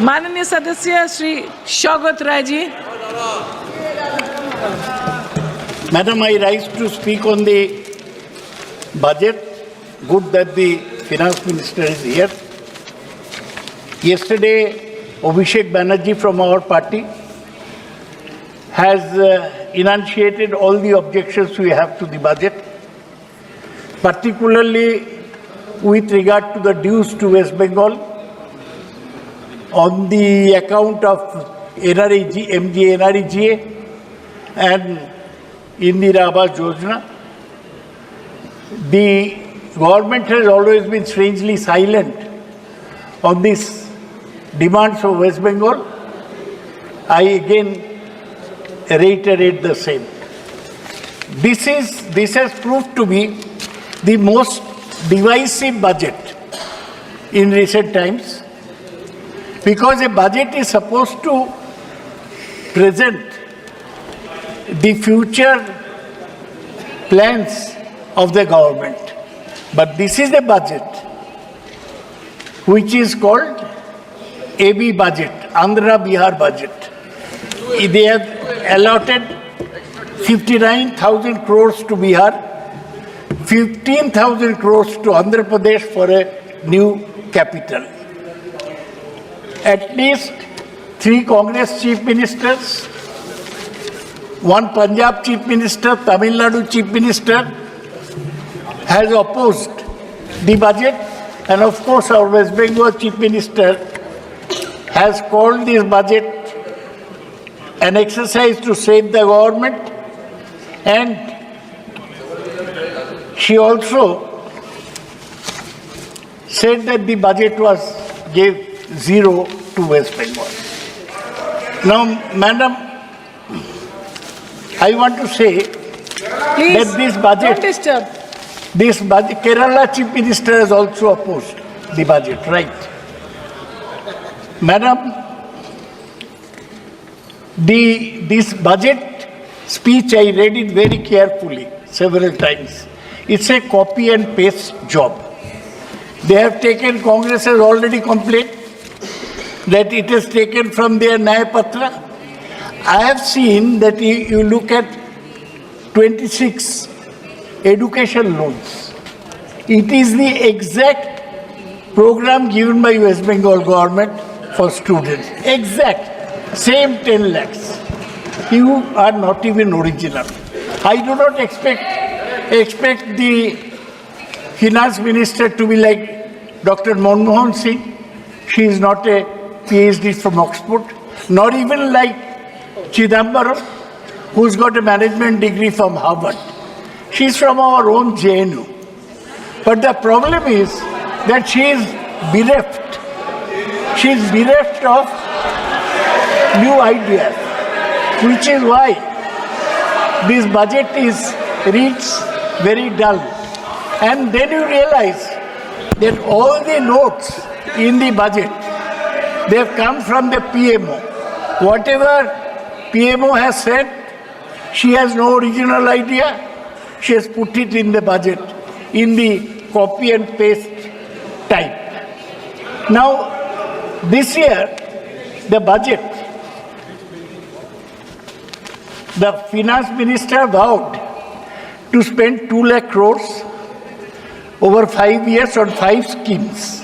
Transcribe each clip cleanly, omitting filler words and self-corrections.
माननीय सदस्य Shri Saugata Rai ji. Madam, I rise to speak on the budget. Good that the finance minister is here. Yesterday, Abhishek Banerjee from our party has enunciated all the objections we have to the budget, particularly with regard to the dues to West Bengal on the account of MGNREGA and Indira Awas Yojana. The government has always been strangely silent on these demands of West Bengal. I again reiterate the same. This has proved to be the most divisive budget in recent times, because a budget is supposed to present the future plans of the government. But this is a budget which is called AB budget, Andhra Bihar budget. They have allotted 59,000 crores to Bihar, 15,000 crores to Andhra Pradesh for a new capital. At least 3 Congress chief ministers, 1 Punjab chief minister, Tamil Nadu chief minister has opposed the budget, and of course our West Bengal chief minister has called this budget an exercise to save the government, and she also said that the budget gave 0 to West Bengal. Now, Madam, I want to say Please, that this budget, don't disturb. Kerala chief minister has also opposed the budget, right? Madam, this budget speech, I read it very carefully several times. It's a copy and paste job. They have taken, Congress has already complained that it is taken from their Nyaya Patra. I have seen that you look at 26 education loans. It is the exact program given by West Bengal government for students. Exact. Same 10 lakhs. You are not even original. I do not expect the finance minister to be like Dr. Manmohan Singh. She is not a PhD from Oxford, nor even like Chidambaram, who's got a management degree from Harvard. She's from our own JNU. But the problem is that she is bereft. She is bereft of new ideas, which is why this budget reads very dull. And then you realize that all the notes in the budget, they have come from the PMO. Whatever PMO has said, she has no original idea. She has put it in the budget in the copy and paste type. Now, this year, the budget, the finance minister vowed to spend 2 lakh crores over 5 years on 5 schemes,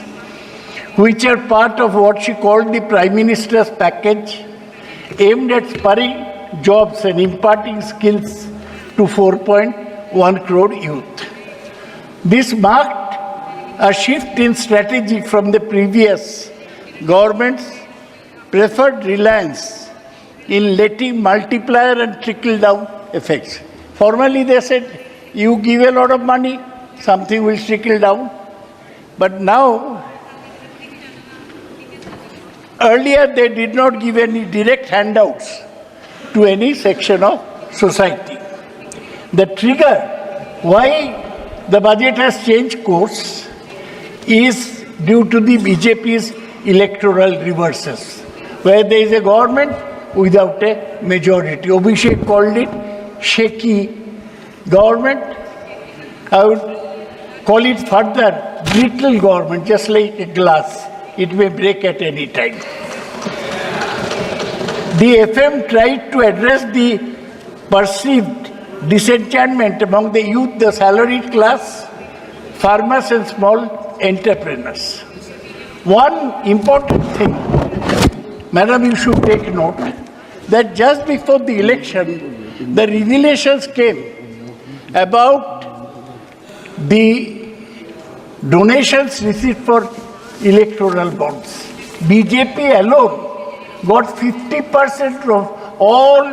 which are part of what she called the Prime Minister's package, aimed at spurring jobs and imparting skills to 4.1 crore youth. This marked a shift in strategy from the previous government's preferred reliance in letting multiplier and trickle-down effects. Formerly they said, you give a lot of money, something will trickle down. But now, earlier they did not give any direct handouts to any section of society. The trigger why the budget has changed course is due to the BJP's electoral reverses, where there is a government without a majority. Abhishek called it shaky government. I would call it further brittle government, just like a glass. It may break at any time. The FM tried to address the perceived disenchantment among the youth, the salaried class, farmers and small entrepreneurs. One important thing, Madam, you should take note, that just before the election, the revelations came about the donations received for electoral bonds. BJP alone got 50% of all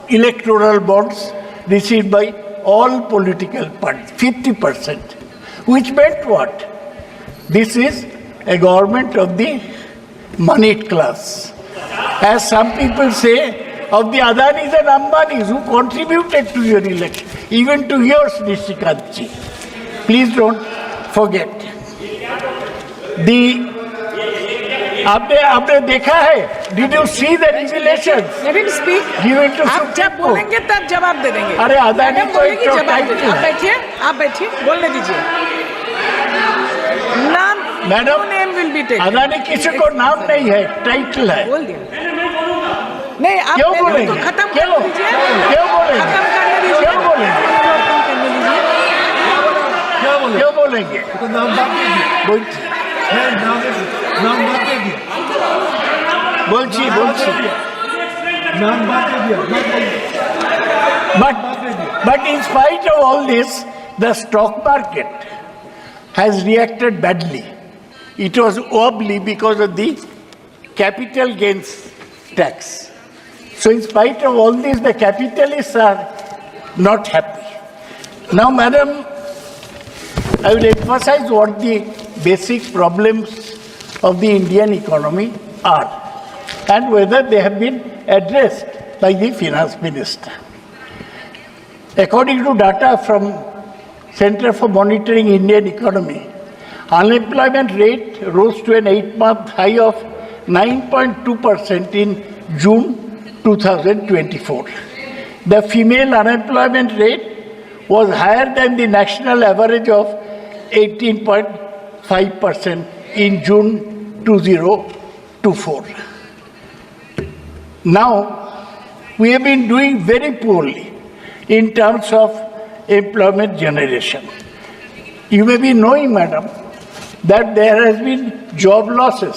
electoral bonds received by all political parties, 50%. Which meant what? This is a government of the moneyed class. As some people say, of the Adanis and Ambanis who contributed to your election, even to yours, Nishikantji. Please don't forget. आपने देखा है? Did you see the revelations? Let him speak. Given to आप जब बोलेंगे तब जवाब दे देंगे. अरे अदानी मैडम तो एक बोलेंगी जवाब टाइप देंगे. आप बैठिए, बोलने दीजिए. नाम, madam, no name will be taken. Adani किसी को नाम नहीं है, टाइटल है. बोल दिया. नहीं, आप क्यों बोलेंगे? खत्म कर क्यों? दीजिए. क्यों बोलेंगे? खत्म करने दीजिए. क्यों बोलेंगे? खत्म करने दीजिए. क्यों बोलेंगे? बोलছি But in spite of all this, the stock market has reacted badly. It was wobbly because of the capital gains tax. So in spite of all this, the capitalists are not happy. Now, Madam, I will emphasize what the basic problems of the Indian economy are and whether they have been addressed by the finance minister. According to data from Center for Monitoring Indian Economy, unemployment rate rose to an 8-month high of 9.2% in June 2024. The female unemployment rate was higher than the national average of 18.5% in June 2024. Now, we have been doing very poorly in terms of employment generation. You may be knowing, Madam, that there has been job losses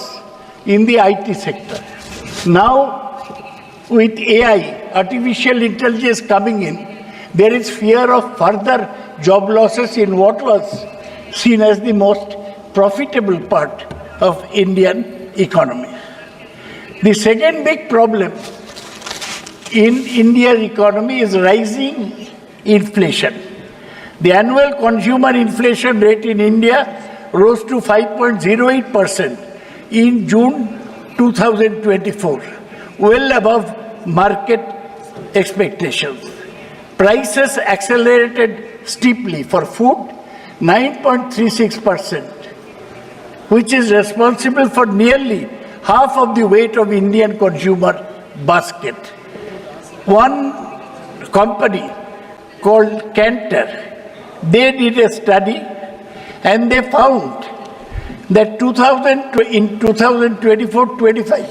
in the IT sector. Now, with AI, artificial intelligence coming in, there is fear of further job losses in what was seen as the most profitable part of Indian economy. The second big problem in India's economy is rising inflation. The annual consumer inflation rate in India rose to 5.08% in June 2024, well above market expectations. Prices accelerated steeply for food, 9.36%, which is responsible for nearly half of the weight of Indian consumer basket. One company called Cantor, they did a study and they found that in 2024-25,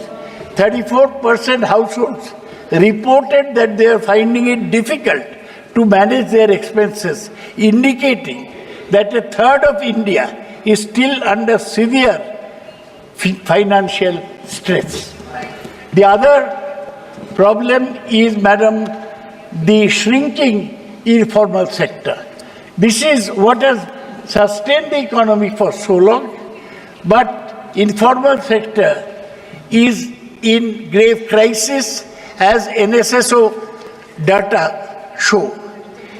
34% households reported that they are finding it difficult to manage their expenses, indicating that a third of India is still under severe financial stress. The other problem is, Madam, the shrinking informal sector. This is what has sustained the economy for so long, but informal sector is in grave crisis, as NSSO data show.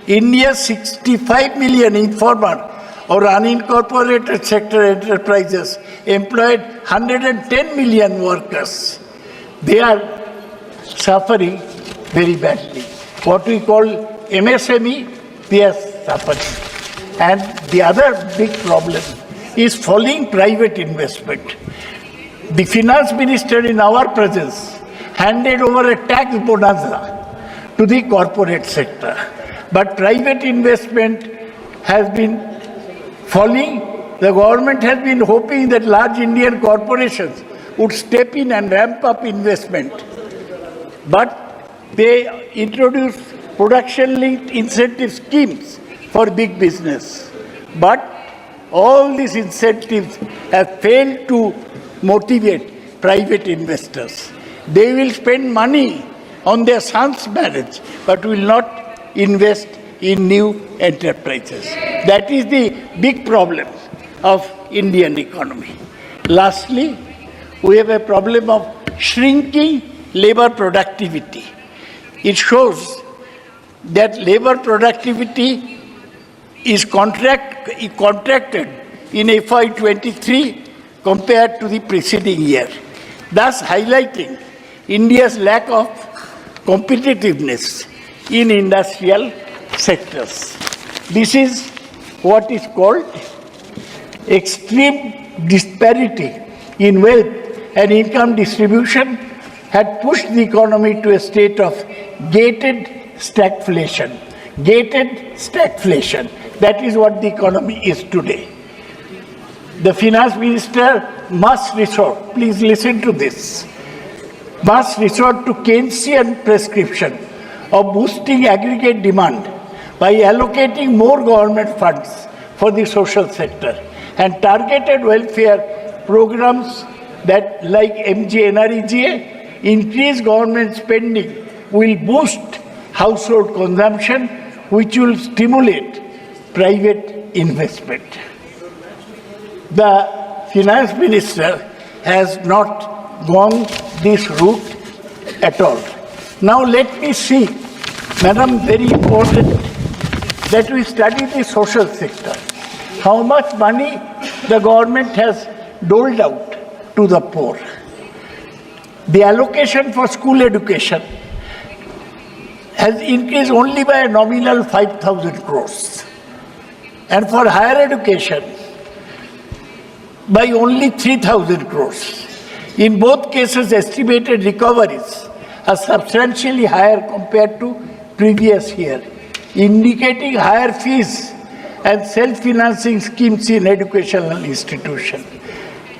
India's 65 million informal or unincorporated sector enterprises employed 110 million workers. They are suffering very badly. What we call MSME, they are suffering. And the other big problem is falling private investment. The finance minister in our presence handed over a tax bonanza to the corporate sector. But private investment has been falling. The government has been hoping that large Indian corporations would step in and ramp up investment. But they introduced production-linked incentive schemes for big business. But all these incentives have failed to motivate private investors. They will spend money on their son's marriage, but will not invest in new enterprises. That is the big problem of Indian economy. Lastly, we have a problem of shrinking labor productivity. It shows that labor productivity is contracted in FY23 compared to the preceding year, thus highlighting India's lack of competitiveness in industrial sectors. This is what is called extreme disparity in wealth and income distribution had pushed the economy to a state of gated stagflation. Gated stagflation. That is what the economy is today. The finance minister must resort, please listen to this, must resort to Keynesian prescription of boosting aggregate demand by allocating more government funds for the social sector and targeted welfare programs that, like MGNREGA, increase government spending will boost household consumption, which will stimulate private investment. The finance minister has not gone this route at all. Now let me see, Madam, very important that we study the social sector. How much money the government has doled out to the poor. The allocation for school education has increased only by a nominal 5,000 crores. And for higher education, by only 3,000 crores. In both cases, estimated recoveries are substantially higher compared to previous year, indicating higher fees and self-financing schemes in educational institutions.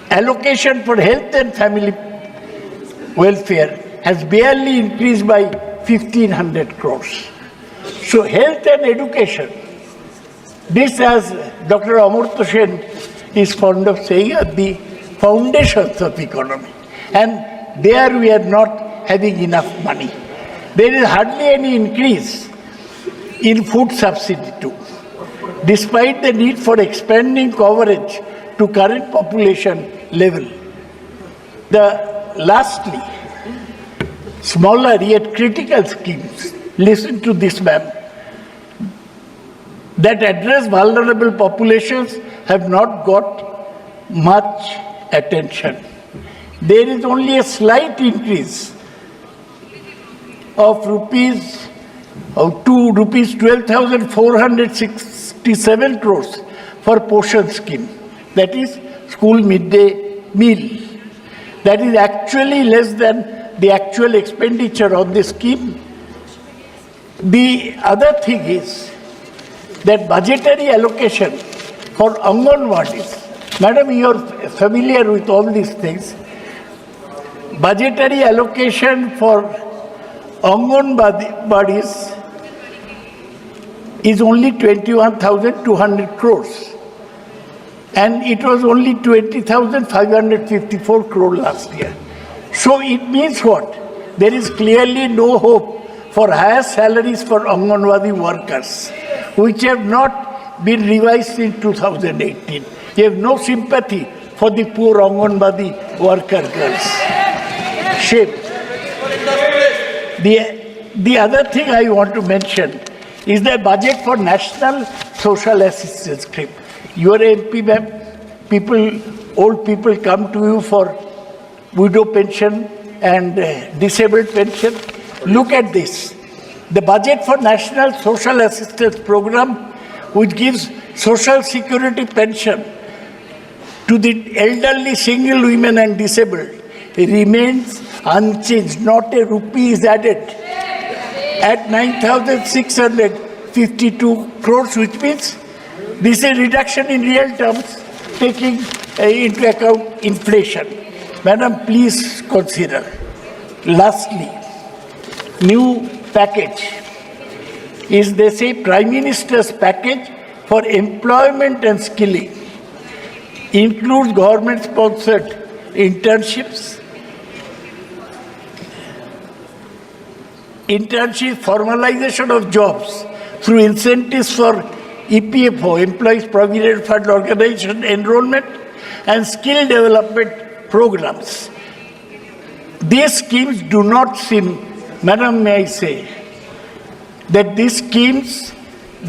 Allocation for health and family welfare has barely increased by 1,500 crores. So health and education, this, as Dr. Amartya Sen is fond of saying, are the foundations of economy. And there we are not having enough money. There is hardly any increase in food subsidy too, despite the need for expanding coverage to current population level. Lastly, smaller yet critical schemes, listen to this, ma'am, that address vulnerable populations have not got much attention. There is only a slight increase of rupees 12,467 crores for portion scheme, that is school midday meal. That is actually less than the actual expenditure on this scheme. The other thing is that budgetary allocation for Anganwadis, Madam, you are familiar with all these things. Budgetary allocation for Anganwadis is only 21,200 crores. And it was only 20,554 crore last year. So it means what? There is clearly no hope for higher salaries for Anganwadi workers, which have not been revised in 2018. You have no sympathy for the poor Anganwadi worker girls. Shame. The other thing I want to mention is the budget for National Social Assistance Scheme. You are MP, ma'am. Old people come to you for widow pension and disabled pension. Look at this. The budget for National Social Assistance Program, which gives social security pension to the elderly, single women and disabled, remains unchanged. Not a rupee is added at 9,652 crores, which means this is a reduction in real terms, taking into account inflation. Madam, please consider. Lastly, new package is, they say, Prime Minister's package for employment and skilling. Includes government-sponsored internships, formalization of jobs through incentives for EPFO, Employees Provident Fund Organization enrollment, and skill development programs. These schemes do not seem, Madam, may I say, that these schemes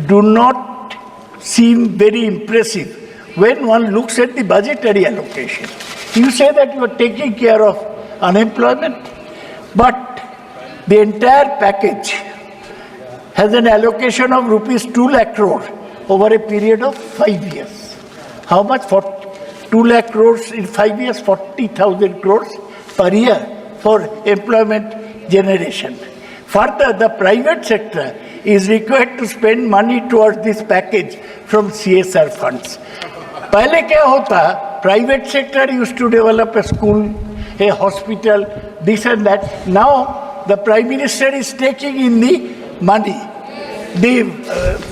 do not seem very impressive when one looks at the budgetary allocation. You say that you are taking care of unemployment, but the entire package has an allocation of rupees 2 lakh crore over a period of 5 years. How much? 2 lakh crores in 5 years, 40,000 crores per year for employment generation. Further, the private sector is required to spend money towards this package from CSR funds. पहले क्या होता, private sector used to develop a school, a hospital, this and that. Now the Prime Minister is taking in the money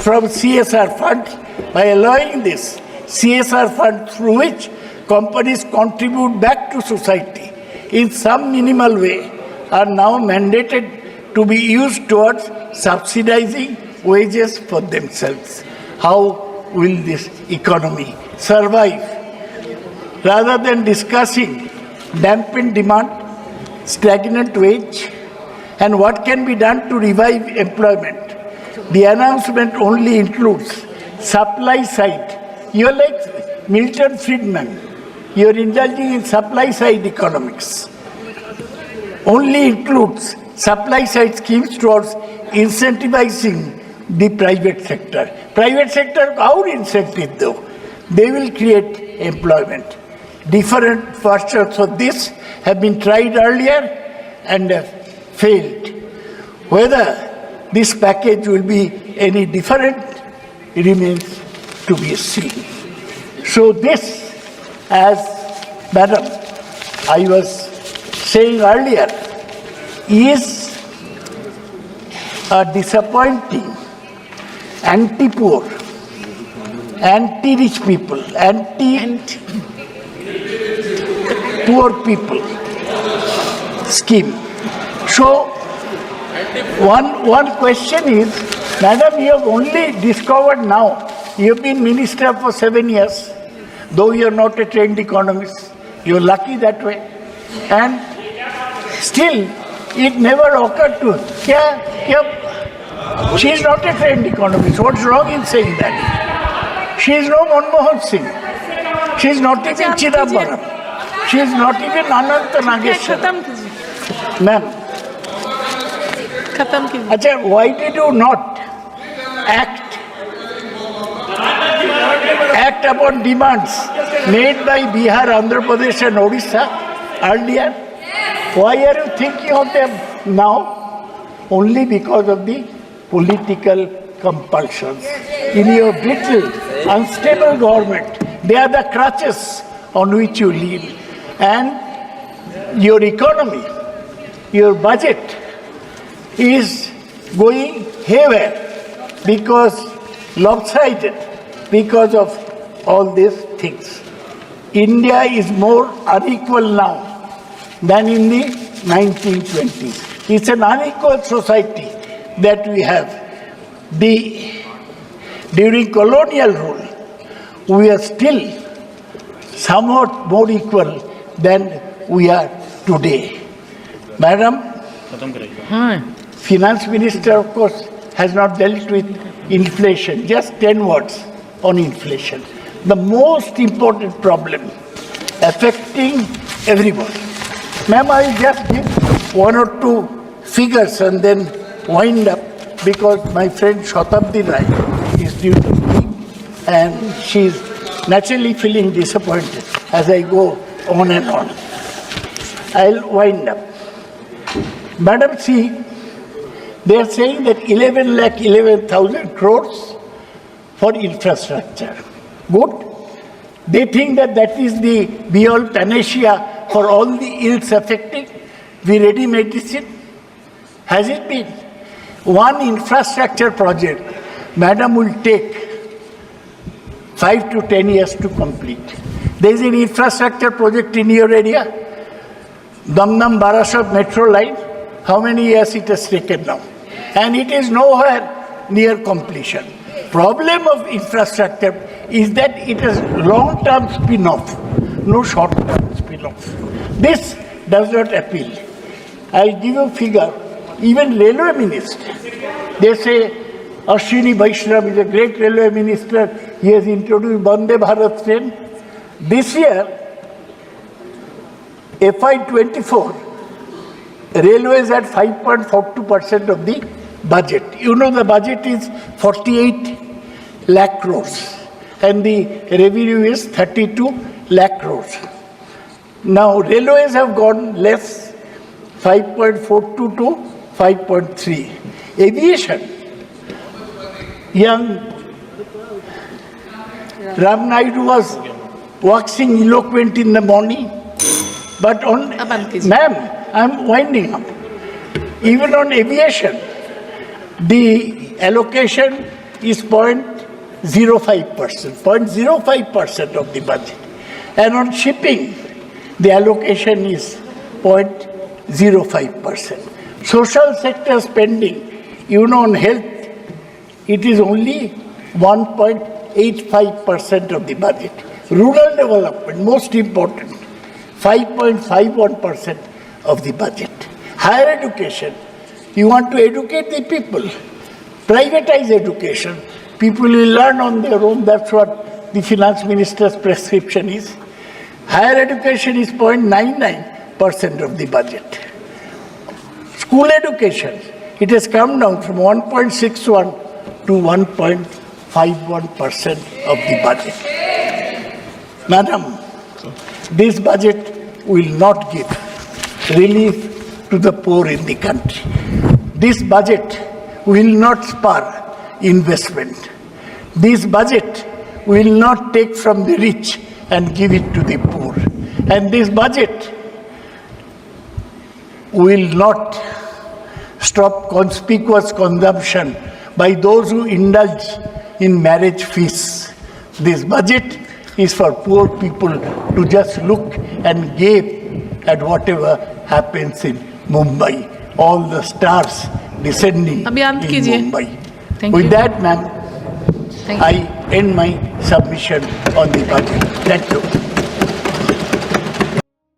from CSR funds by allowing this CSR fund through which companies contribute back to society in some minimal way are now mandated to be used towards subsidizing wages for themselves. How will this economy survive? Rather than discussing dampened demand, stagnant wage, and what can be done to revive employment, the announcement only includes supply side. You are like Milton Friedman. You are indulging in supply side economics. Only includes supply side schemes towards incentivizing the private sector. Private sector, our incentive though, they will create employment. Different versions of this have been tried earlier and have failed. Whether this package will be any different remains to be seen. So this, as Madam, I was saying earlier, is a disappointing anti-poor, anti-rich people, anti-poor people scheme. So one question is, Madam, you have only discovered now, you have been minister for 7 years, though you are not a trained economist, you are lucky that way, and still it never occurred to her. She is not a trained economist. What's wrong in saying that? She is no Manmohan Singh. She is not even Chidambaram. She is not even Ananta Nageshwar. Ma'am. Achha, why did you not act upon demands made by Bihar, Andhra Pradesh and Odisha earlier? Why are you thinking of them now? Only because of the political compulsions. In your little unstable government, they are the crutches on which you live. And your economy, your budget is going haywire because lopsided because of all these things. India is more unequal now than in the 1920s. It's an unequal society that we have. During colonial rule, we are still somewhat more equal than we are today. Madam, Finance Minister, of course, has not dealt with inflation. Just 10 words on inflation. The most important problem affecting everyone. Ma'am, I will just give 1 or 2 figures and then wind up because my friend Shatabdi Rai is due to me and she is naturally feeling disappointed as I go on and on. I'll wind up. Madam, see, they are saying that 11,11,000 crores for infrastructure. Good. They think that that is the be-all panacea for all the ills affected? We ready medicine? Has it been? One infrastructure project, madam, will take 5 to 10 years to complete. There is an infrastructure project in your area, Damdam Barasat metro line. How many years it has taken now? And it is nowhere near completion. Problem of infrastructure is that it is long-term spin-off, no short-term spin-off. This does not appeal. I'll give you a figure. Even railway minister, they say Ashwini Vaishnav is a great railway minister. He has introduced Vande Bharat train. This year, FY24, railways at 5.42% of the budget. You know the budget is 48 lakh crores and the revenue is 32 lakh crores. Now railways have gone less, 5.42 to 5.3. Aviation, young Ram Naidu was waxing eloquent in the morning, but on, ma'am, I'm winding up. Even on aviation, the allocation is 0.05%, 0.05% of the budget. And on shipping, the allocation is 0.05%. Social sector spending, you know, on health, it is only 1.85% of the budget. Rural development, most important, 5.51% of the budget. Higher education, you want to educate the people, privatize education. People will learn on their own, that's what the finance minister's prescription is. Higher education is 0.99% of the budget. School education, it has come down from 1.61 to 1.51% of the budget. Madam, this budget will not give relief to the poor in the country. This budget will not spur investment. This budget will not take from the rich and give it to the poor. And this budget will not stop conspicuous consumption by those who indulge in marriage feasts. This budget is for poor people to just look and gape at whatever happens in Mumbai. All the stars descending in Mumbai. With that, ma'am, I end my submission on the budget. Thank you.